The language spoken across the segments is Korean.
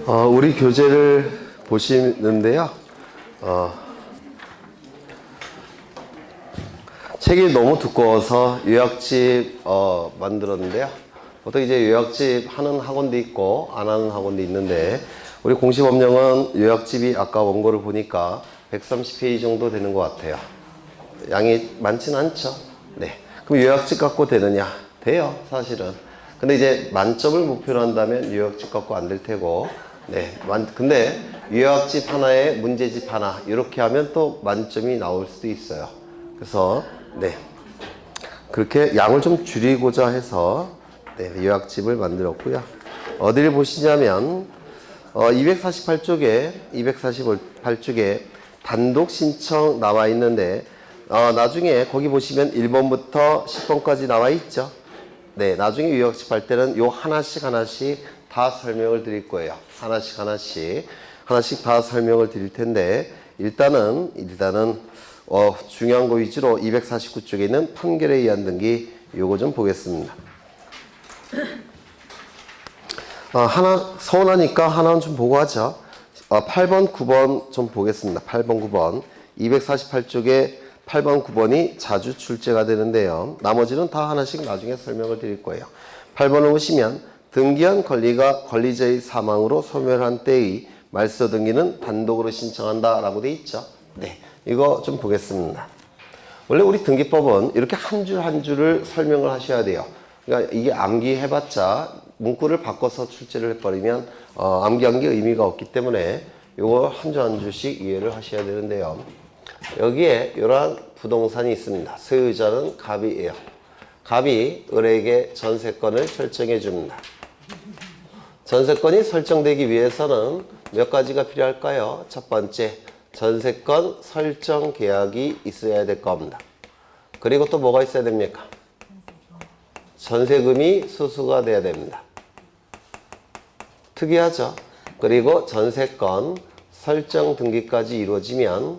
우리 교재를 보시는데요. 책이 너무 두꺼워서 요약집 만들었는데요. 보통 이제 요약집 하는 학원도 있고 안 하는 학원도 있는데, 우리 공시법령은 요약집이 아까 원고를 보니까 130페이지 정도 되는 것 같아요. 양이 많지는 않죠. 네. 그럼 요약집 갖고 되느냐? 돼요, 사실은. 근데 이제 만점을 목표로 한다면 요약집 갖고 안 될 테고, 네. 근데 요약집 하나에 문제집 하나, 이렇게 하면 또 만점이 나올 수도 있어요. 그래서, 네. 그렇게 양을 좀 줄이고자 해서, 네, 요약집을 만들었고요. 어디를 보시냐면, 248쪽에 단독 신청 나와 있는데, 나중에 거기 보시면 1번부터 10번까지 나와 있죠. 네, 나중에 요약집 할 때는 요 하나씩 다 설명을 드릴 거예요. 하나씩 다 설명을 드릴 텐데, 일단은 중요한 거 위주로 249쪽에 있는 판결에 의한 등기, 요거 좀 보겠습니다. 하나 서운하니까 하나는 좀 보고 하죠. 8번, 9번 좀 보겠습니다. 8번, 9번. 248쪽에 8번, 9번이 자주 출제가 되는데요. 나머지는 다 하나씩 나중에 설명을 드릴 거예요. 8번을 보시면 등기한 권리가 권리자의 사망으로 소멸한 때의 말소 등기는 단독으로 신청한다 라고 돼 있죠. 네, 이거 좀 보겠습니다. 원래 우리 등기법은 이렇게 한 줄 한 줄을 설명을 하셔야 돼요. 그러니까 이게 암기해봤자 문구를 바꿔서 출제를 해버리면 암기한 게 의미가 없기 때문에 이거 한 줄 한 줄씩 이해를 하셔야 되는데요. 여기에 이러한 부동산이 있습니다. 소유자는 갑이에요. 갑이 을에게 전세권을 설정해 줍니다. 전세권이 설정되기 위해서는 몇 가지가 필요할까요? 첫 번째, 전세권 설정 계약이 있어야 될 겁니다. 그리고 또 뭐가 있어야 됩니까? 전세금이 수수가 돼야 됩니다. 특이하죠? 그리고 전세권 설정 등기까지 이루어지면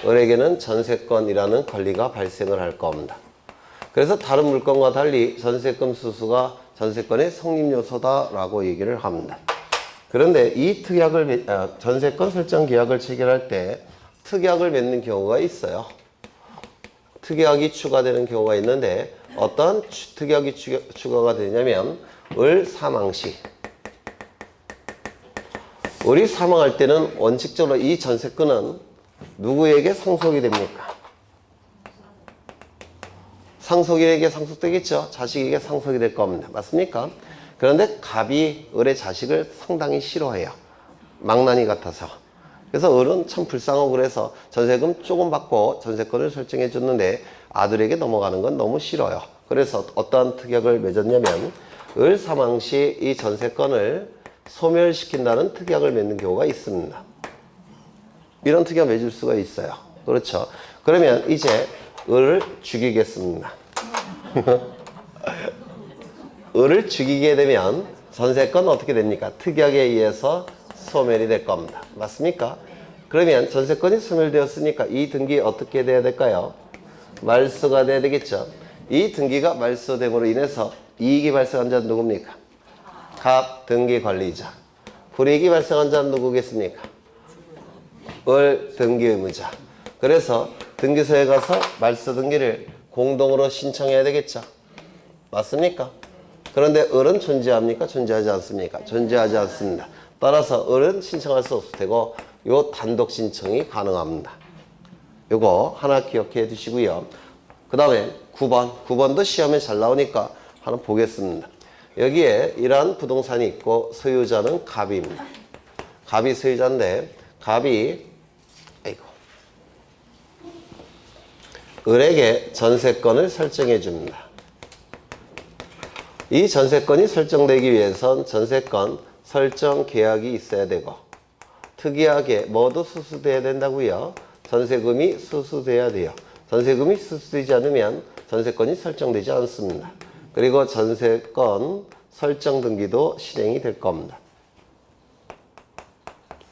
을에게는 전세권이라는 권리가 발생을 할 겁니다. 그래서 다른 물건과 달리 전세금 수수가 전세권의 성립 요소다라고 얘기를 합니다. 그런데 이 전세권 설정 계약을 체결할 때 특약을 맺는 경우가 있어요. 특약이 추가되는 경우가 있는데, 어떤 특약이 추가가 되냐면 을 사망 시, 을이 사망할 때는 원칙적으로 이 전세권은 누구에게 상속이 됩니까? 상속인에게 상속되겠죠. 자식에게 상속이 될 겁니다. 맞습니까? 그런데 갑이 을의 자식을 상당히 싫어해요. 망나니 같아서. 그래서 을은 참 불쌍하고 그래서 전세금 조금 받고 전세권을 설정해 줬는데 아들에게 넘어가는 건 너무 싫어요. 그래서 어떠한 특약을 맺었냐면 을 사망 시 이 전세권을 소멸시킨다는 특약을 맺는 경우가 있습니다. 이런 특약 맺을 수가 있어요. 그렇죠. 그러면 이제 을을 죽이겠습니다. 을을 죽이게 되면 전세권 어떻게 됩니까? 특약에 의해서 소멸이 될 겁니다. 맞습니까? 그러면 전세권이 소멸되었으니까 이 등기 어떻게 돼야 될까요? 말소가 돼야 되겠죠. 이 등기가 말소됨으로 인해서 이익이 발생한 자는 누굽니까? 갑 등기 관리자. 불이익이 발생한 자는 누구겠습니까? 을 등기 의무자. 그래서 등기소에 가서 말소 등기를 공동으로 신청해야 되겠죠. 맞습니까? 그런데 을은 존재합니까? 존재하지 않습니까? 존재하지 않습니다. 따라서 을은 신청할 수 없을 테고 요 단독 신청이 가능합니다. 요거 하나 기억해 두시고요. 그 다음에 9번도 시험에 잘 나오니까 하나 보겠습니다. 여기에 이러한 부동산이 있고 소유자는 갑입니다. 갑이 소유자인데 갑이 을에게 전세권을 설정해 줍니다. 이 전세권이 설정되기 위해선 전세권 설정 계약이 있어야 되고, 특이하게 뭐도 수수돼야 된다고요? 전세금이 수수돼야 돼요. 전세금이 수수되지 않으면 전세권이 설정되지 않습니다. 그리고 전세권 설정 등기도 실행이 될 겁니다.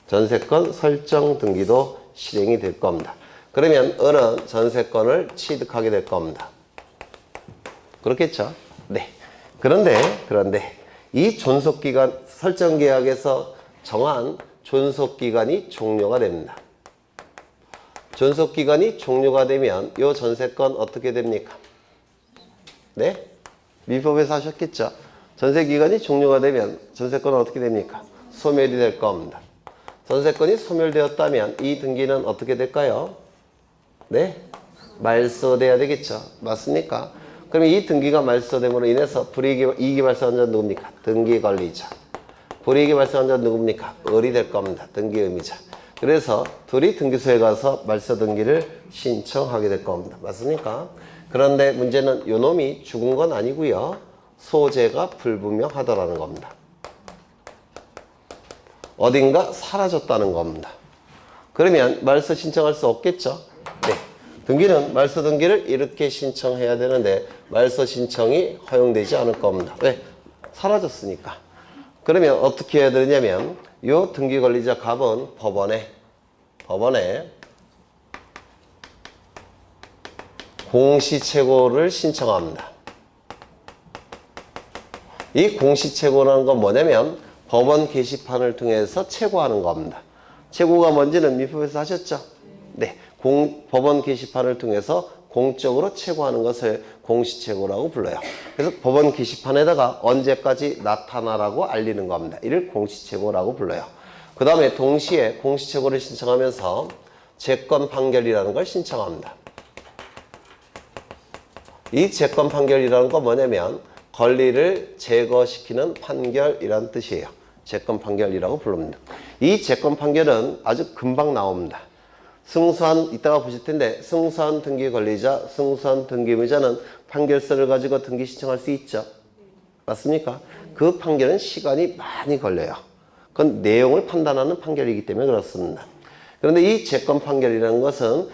전세권 설정 등기도 실행이 될 겁니다. 그러면 을은 전세권을 취득하게 될 겁니다. 그렇겠죠? 네. 그런데 이 존속기간 설정계약에서 정한 존속기간이 종료가 됩니다. 존속기간이 종료가 되면 이 전세권 어떻게 됩니까? 네? 민법에서 하셨겠죠? 전세기간이 종료가 되면 전세권은 어떻게 됩니까? 소멸이 될 겁니다. 전세권이 소멸되었다면 이 등기는 어떻게 될까요? 네? 말소돼야 되겠죠? 맞습니까? 그럼 이 등기가 말소됨으로 인해서 이익이 발생한 자는 누굽니까? 등기권리자. 불이익이 발생한 자는 누굽니까? 을이 될 겁니다. 등기의무자. 그래서 둘이 등기소에 가서 말소 등기를 신청하게 될 겁니다. 맞습니까? 그런데 문제는 요 놈이 죽은 건 아니고요. 소재가 불분명하다라는 겁니다. 어딘가 사라졌다는 겁니다. 그러면 말소 신청할 수 없겠죠? 네. 등기는 말소 등기를 이렇게 신청해야 되는데 말소 신청이 허용되지 않을 겁니다. 왜? 사라졌으니까. 그러면 어떻게 해야 되냐면 요 등기 권리자 갑은 법원에 공시채고를 신청합니다. 이 공시채고라는 건 뭐냐면 법원 게시판을 통해서 채고하는 겁니다. 채고가 뭔지는 민법에서 하셨죠? 네. 법원 게시판을 통해서 공적으로 채고하는 것을 공시채고라고 불러요. 그래서 법원 게시판에다가 언제까지 나타나라고 알리는 겁니다. 이를 공시채고라고 불러요. 그 다음에 동시에 공시채고를 신청하면서 채권 판결이라는 걸 신청합니다. 이 채권 판결이라는 건 뭐냐면 권리를 제거시키는 판결이라는 뜻이에요. 채권 판결이라고 부릅니다. 이 채권 판결은 아주 금방 나옵니다. 승소한, 이따가 보실 텐데 승소한 등기 권리자, 승소한 등기 의무자는 판결서를 가지고 등기 신청할 수 있죠. 맞습니까? 그 판결은 시간이 많이 걸려요. 그건 내용을 판단하는 판결이기 때문에 그렇습니다. 그런데 이 채권 판결이라는 것은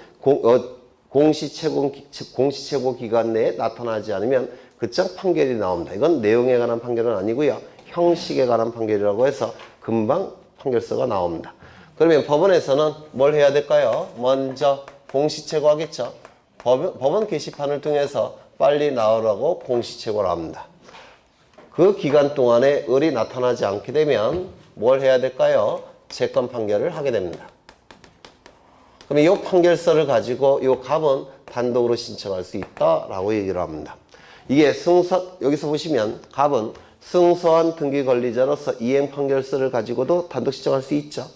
공시채고 기간 내에 나타나지 않으면 그장 판결이 나옵니다. 이건 내용에 관한 판결은 아니고요. 형식에 관한 판결이라고 해서 금방 판결서가 나옵니다. 그러면 법원에서는 뭘 해야 될까요? 먼저 공시채고 하겠죠. 법원 게시판을 통해서 빨리 나오라고 공시채고를 합니다. 그 기간 동안에 을이 나타나지 않게 되면 뭘 해야 될까요? 채권 판결을 하게 됩니다. 그럼 이 판결서를 가지고 이 갑은 단독으로 신청할 수 있다라고 얘기를 합니다. 이게 여기서 보시면 갑은 승소한 등기 권리자로서 이행 판결서를 가지고도 단독 신청할 수 있죠.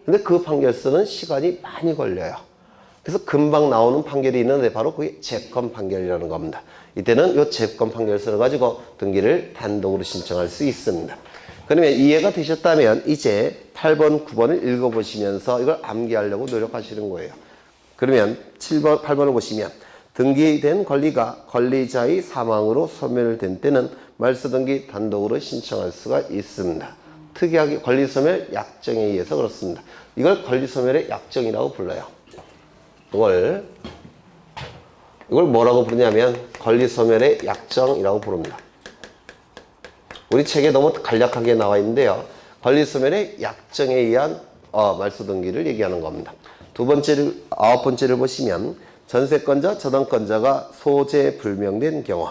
근데 그 판결서는 시간이 많이 걸려요. 그래서 금방 나오는 판결이 있는데 바로 그게 채권 판결이라는 겁니다. 이때는 이 채권 판결서를 가지고 등기를 단독으로 신청할 수 있습니다. 그러면 이해가 되셨다면 이제 8번, 9번을 읽어보시면서 이걸 암기하려고 노력하시는 거예요. 그러면 8번을 보시면 등기된 권리가 권리자의 사망으로 소멸된 때는 말소등기 단독으로 신청할 수가 있습니다. 특이하게 권리소멸 약정에 의해서 그렇습니다. 이걸 권리소멸의 약정이라고 불러요. 이걸 뭐라고 부르냐면 권리소멸의 약정이라고 부릅니다. 우리 책에 너무 간략하게 나와 있는데요. 권리소멸의 약정에 의한 말소등기를 얘기하는 겁니다. 9번째를 보시면 전세권자, 저당권자가 소재 불명된 경우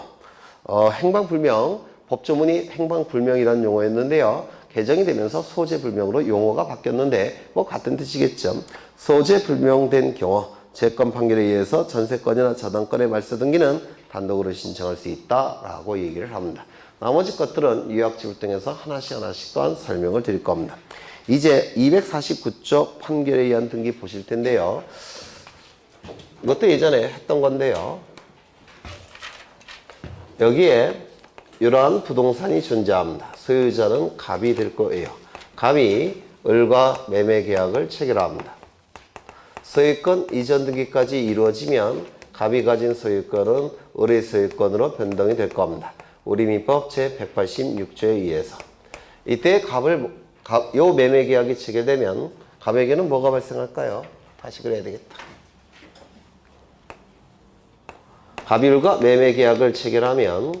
행방불명, 법조문이 행방불명이라는 용어였는데요. 개정이 되면서 소재불명으로 용어가 바뀌었는데 뭐 같은 뜻이겠죠. 소재불명된 경우 채권 판결에 의해서 전세권이나 저당권의 말소등기는 단독으로 신청할 수 있다라고 얘기를 합니다. 나머지 것들은 요약집을 통해서 하나씩 또한 설명을 드릴 겁니다. 이제 249쪽 판결에 의한 등기 보실 텐데요. 이것도 예전에 했던 건데요. 여기에 이러한 부동산이 존재합니다. 소유자는 갑이 될 거예요. 갑이 을과 매매 계약을 체결합니다. 소유권 이전 등기까지 이루어지면 갑이 가진 소유권은 을의 소유권으로 변동이 될 겁니다. 우리 민법 제186조에 의해서. 이때 요 매매 계약이 체결되면 갑에게는 뭐가 발생할까요? 다시 그래야 되겠다. 갑일과 매매 계약을 체결하면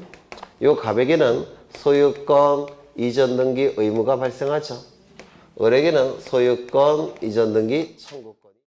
요 갑에게는 소유권 이전 등기 의무가 발생하죠. 을에게는 소유권 이전 등기 청구권